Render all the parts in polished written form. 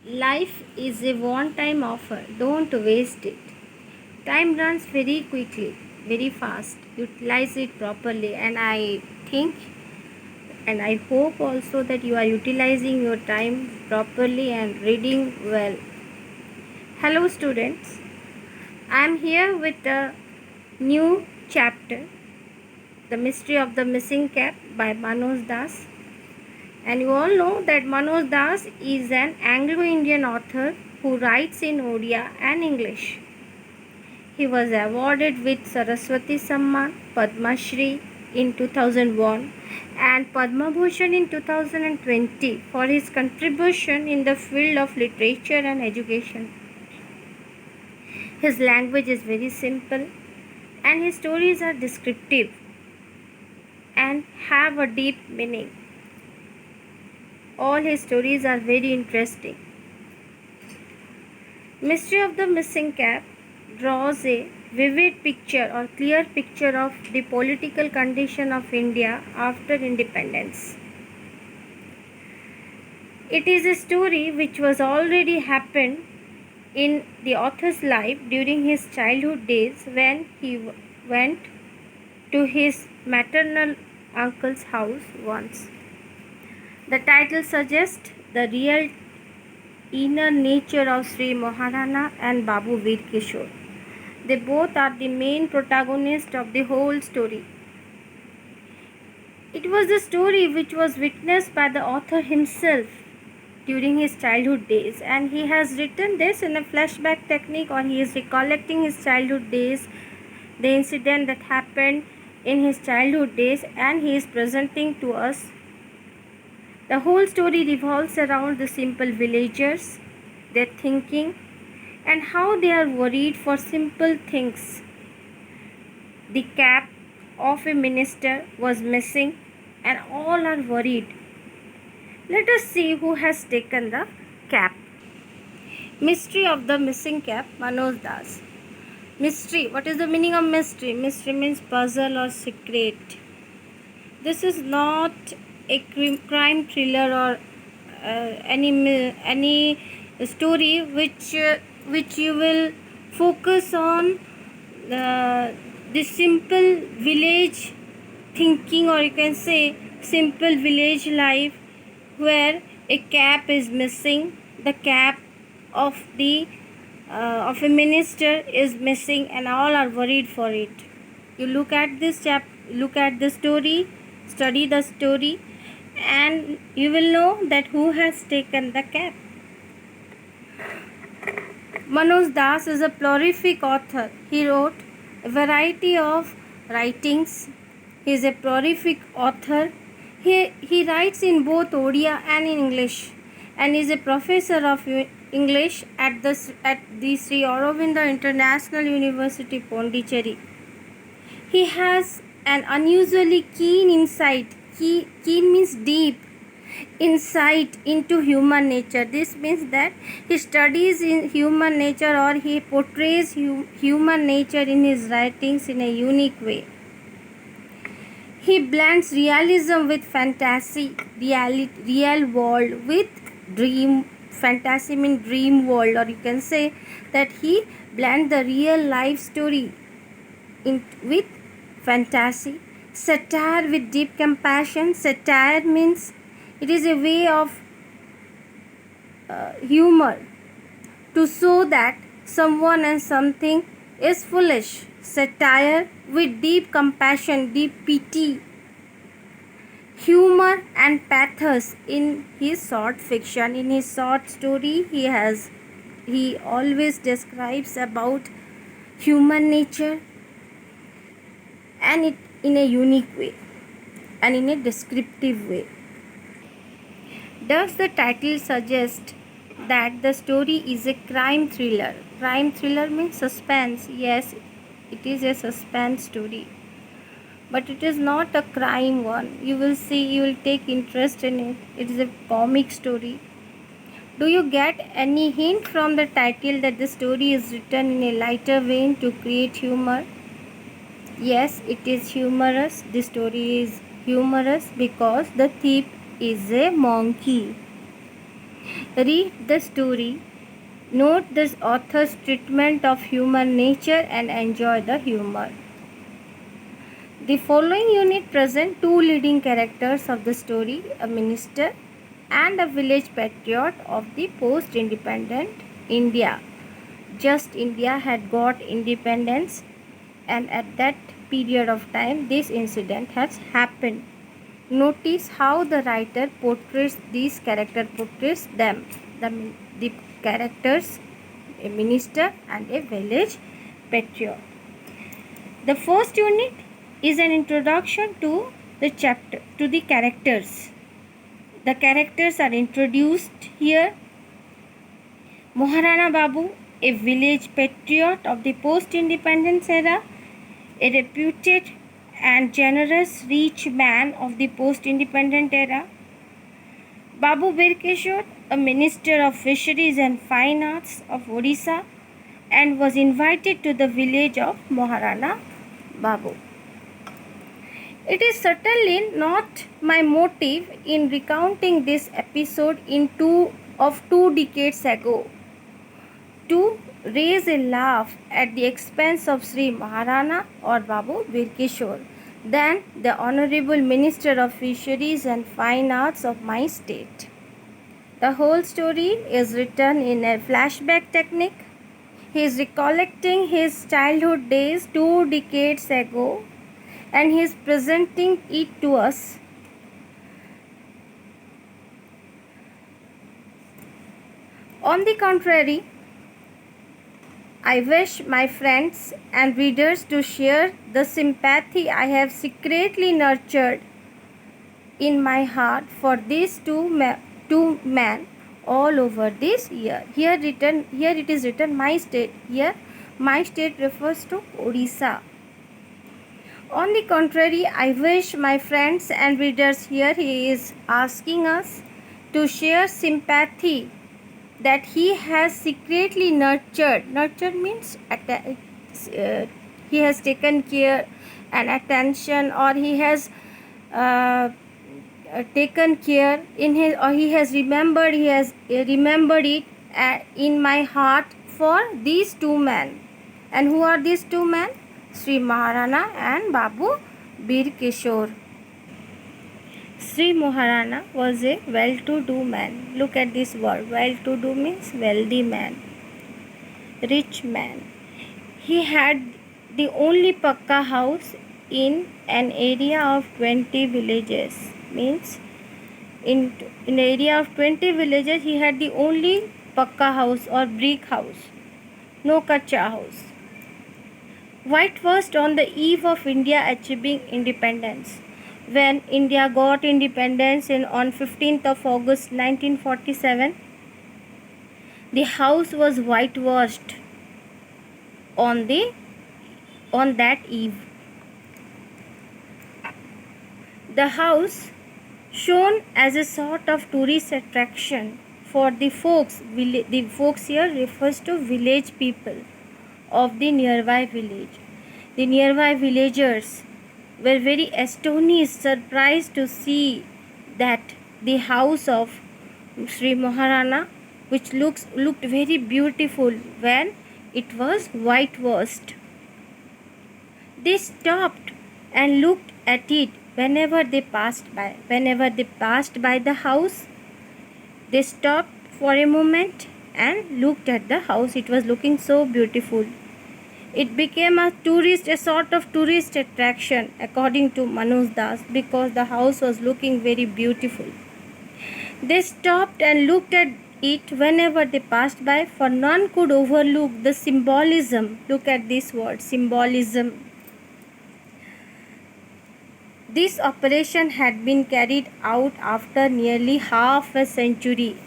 Life is a one time offer, don't waste it. Time runs very quickly, very fast. Utilize it properly, and I think and I hope also that you are utilizing your time properly and reading well. Hello, students. I am here with a new chapter, The Mystery of the Missing Cap by Manoj Das. And you all know that Manoj Das is an Anglo-Indian author who writes in Odia and English. He was awarded with Saraswati Samman, Padma Shri in 2001 and Padma Bhushan in 2020 for his contribution in the field of literature and education. His language is very simple and his stories are descriptive and have a deep meaning. All his stories are very interesting. Mystery of the Missing Cap draws a vivid picture or clear picture of the political condition of India after independence. It is a story which was already happened in the author's life during his childhood days when he went to his maternal uncle's house once. The title suggests the real inner nature of Sri Maharana and Babu Veer Kishore. They both are the main protagonists of the whole story. It was the story which was witnessed by the author himself during his childhood days, and he has written this in a flashback technique, or he is recollecting his childhood days, the incident that happened in his childhood days, and he is presenting to us. The whole story revolves around the simple villagers, their thinking, and how they are worried for simple things. The cap of a minister was missing, and all are worried. Let us see who has taken the cap. Mystery of the Missing Cap, Manoj Das. Mystery. What is the meaning of mystery? Mystery means puzzle or secret. This is not a crime thriller or any story which you will focus on the simple village thinking, or you can say simple village life, where a cap is missing. The cap of a minister is missing, and all are worried for it. You look at look at the story, study the story, and you will know that who has taken the cap. Manoj Das is a prolific author. He wrote a variety of writings. He is a prolific author. He writes in both Odia and in English, and is a professor of English at the Sri Aurobindo International University, Pondicherry. He has an unusually keen insight. Keen means deep insight into human nature. This means that he studies in human nature, or he portrays human nature in his writings in a unique way. He blends realism with fantasy, real world with dream. Fantasy means dream world, or you can say that he blends the real life story with fantasy. Satire with deep compassion. Satire means it is a way of humor to show that someone and something is foolish. Satire with deep compassion, deep pity, humor and pathos in his short fiction. In his short story, he always describes about human nature, and it in a unique way and in a descriptive way. Does the title suggest that the story is a crime thriller? Crime thriller means suspense. Yes, it is a suspense story, but it is not a crime one. You will see, you will take interest in it. It is a comic story. Do you get any hint from the title that the story is written in a lighter vein to create humor? Yes, it is humorous. The story is humorous because the thief is a monkey. Read the story, note the author's treatment of human nature, and enjoy the humor. The following unit presents two leading characters of the story, a minister and a village patriot of the post-independent India. Just India had got independence, and at that period of time this incident has happened. Notice how the writer portrays them, the characters, a minister and a village patriot. The first unit is an introduction to the chapter, to the characters. The characters are introduced here. Maharana Babu, a village patriot of the post-independence era, a reputed and generous rich man of the post-independent era. Babu Birkeshwar, a minister of fisheries and fine arts of Odisha, and was invited to the village of Maharana Babu. It is certainly not my motive in recounting this episode of 2 decades ago to raise a laugh at the expense of Sri Maharana or Babu Birkeshwar than the Honorable Minister of Fisheries and Fine Arts of my state. The whole story is written in a flashback technique. He is recollecting his childhood days 2 decades ago and he is presenting it to us. On the contrary, I wish my friends and readers to share the sympathy I have secretly nurtured in my heart for these two men all over this year. Here it is written my state. Here my state refers to Odisha. On the contrary, I wish my friends and readers, here he is asking us to share sympathy that he has secretly nurtured. Nurtured means he has taken care and attention, or he has taken care in his, or he has remembered it in my heart for these two men. And who are these two men? Sri Maharana and Babu Birkeshwar. Sri Maharana was a well-to-do man. Look at this word. Well-to-do means wealthy man, rich man. He had the only pakka house in an area of 20 villages. Means in an area of 20 villages, he had the only pakka house or brick house. No kacha house. Whitewashed on the eve of India achieving independence. When India got independence on 15th of August 1947, the house was whitewashed on that eve. The house shown as a sort of tourist attraction for the folks. The folks here refers to village people of the nearby village. The nearby villagers were very astonished, surprised to see that the house of Sri Maharana, which looked very beautiful when it was whitewashed. They stopped and looked at it whenever they passed by. Whenever they passed by the house, they stopped for a moment and looked at the house. It was looking so beautiful. It became a sort of tourist attraction, according to Manoj Das, because the house was looking very beautiful. They stopped and looked at it whenever they passed by, for none could overlook the symbolism. Look at this word, symbolism. This operation had been carried out after nearly half a century.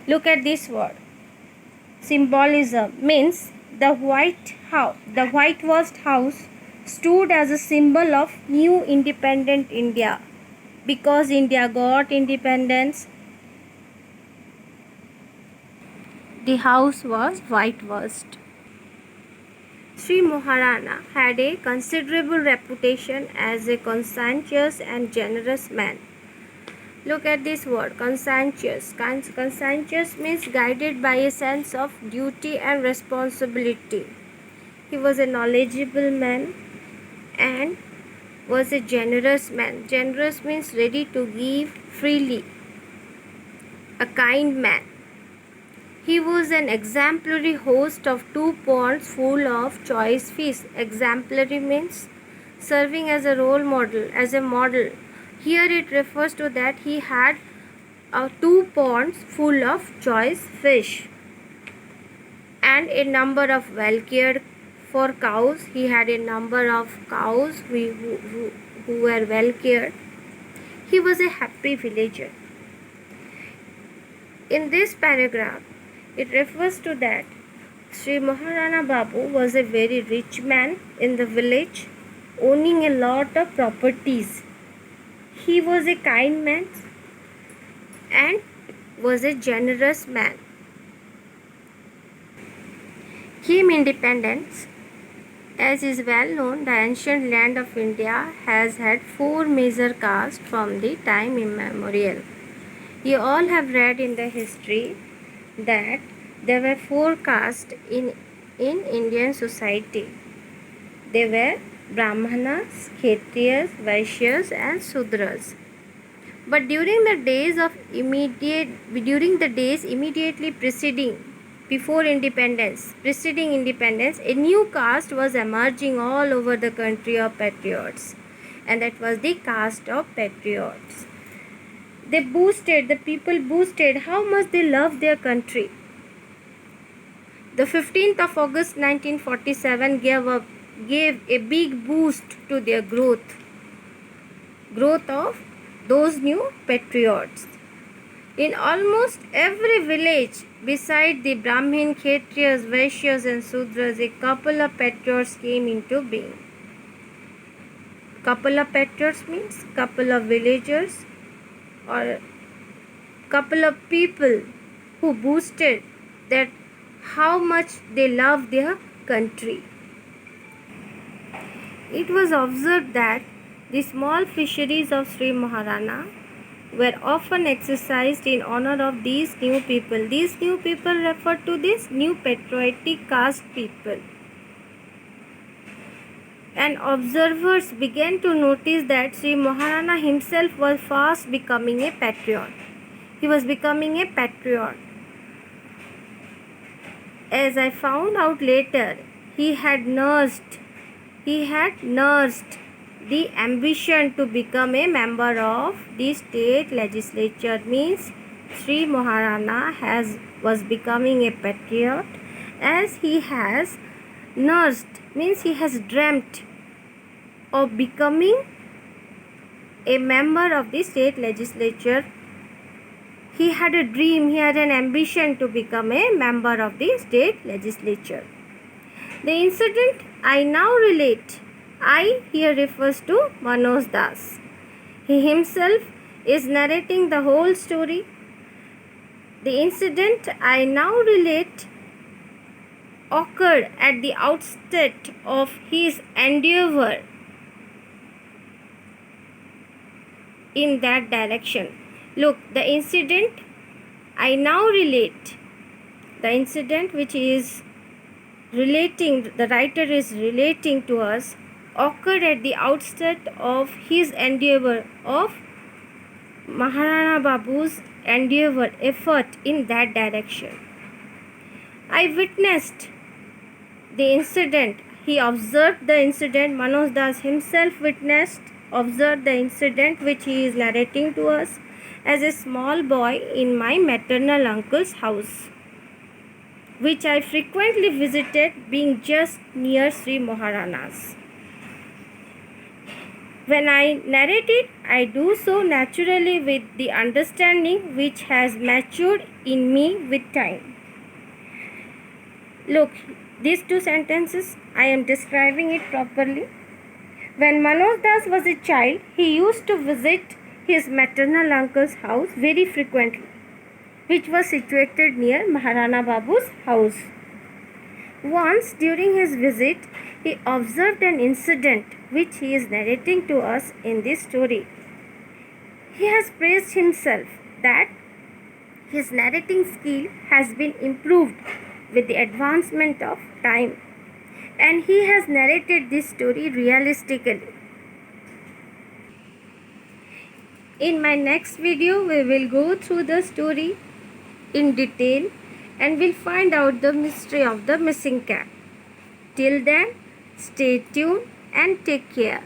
Look at this word. Symbolism means the whitewashed house stood as a symbol of new independent India. Because India got independence, the house was whitewashed. Sri Maharana had a considerable reputation as a conscientious and generous man. Look at this word, conscientious. Conscientious means guided by a sense of duty and responsibility. He was a knowledgeable man and was a generous man. Generous means ready to give freely. A kind man. He was an exemplary host of 2 ponds full of choice fish. Exemplary means serving as a role model, as a model. Here it refers to that he had 2 ponds full of choice fish and a number of well cared for cows. He had a number of cows who were well cared. He was a happy villager. In this paragraph, it refers to that Sri Maharana Babu was a very rich man in the village, owning a lot of properties. He was a kind man and was a generous man. Came independence. As is well known, the ancient land of India has had 4 major castes from the time immemorial. You all have read in the history that there were 4 castes in Indian society. They were Brahmanas, Kshatriyas, Vaishyas and Sudras. But during the days immediately preceding independence, a new caste was emerging all over the country of patriots, and that was the caste of patriots. The people boosted how much they loved their country. The 15th of August 1947 gave a big boost to their growth of those new patriots. In almost every village, beside the Brahmin, Kshatriyas, Vaishyas and Sudras, a couple of patriots came into being. Couple of patriots means couple of villagers or couple of people who boosted that how much they love their country. It was observed that the small fisheries of Sri Maharana were often exercised in honor of these new people. These new people refer to these new patriotic caste people. And observers began to notice that Sri Maharana himself was fast becoming a patriot. He was becoming a patriot. As I found out later, he had nursed the ambition to become a member of the state legislature. Means Sri Maharana was becoming a patriot, as he has nursed, means he has dreamt of becoming a member of the state legislature. He had a dream, he had an ambition to become a member of the state legislature. The incident I now relate, I here refers to Manoj Das. He himself is narrating the whole story. The incident I now relate occurred at the outset of his endeavor in that direction. Look, the incident I now relate, the incident which is relating, the writer is relating to us, occurred at the outset of his endeavor, of Maharana Babu's endeavor, effort in that direction. I witnessed the incident. He observed the incident. Manoj Das himself observed the incident which he is narrating to us as a small boy in my maternal uncle's house, which I frequently visited, being just near Sri Maharana's. When I narrate it, I do so naturally with the understanding which has matured in me with time. Look, these 2 sentences, I am describing it properly. When Manoj Das was a child, he used to visit his maternal uncle's house very frequently, which was situated near Maharana Babu's house. Once during his visit, he observed an incident which he is narrating to us in this story. He has praised himself that his narrating skill has been improved with the advancement of time, and he has narrated this story realistically. In my next video, we will go through the story in detail and we'll find out the mystery of the missing cat. Till then, stay tuned and take care.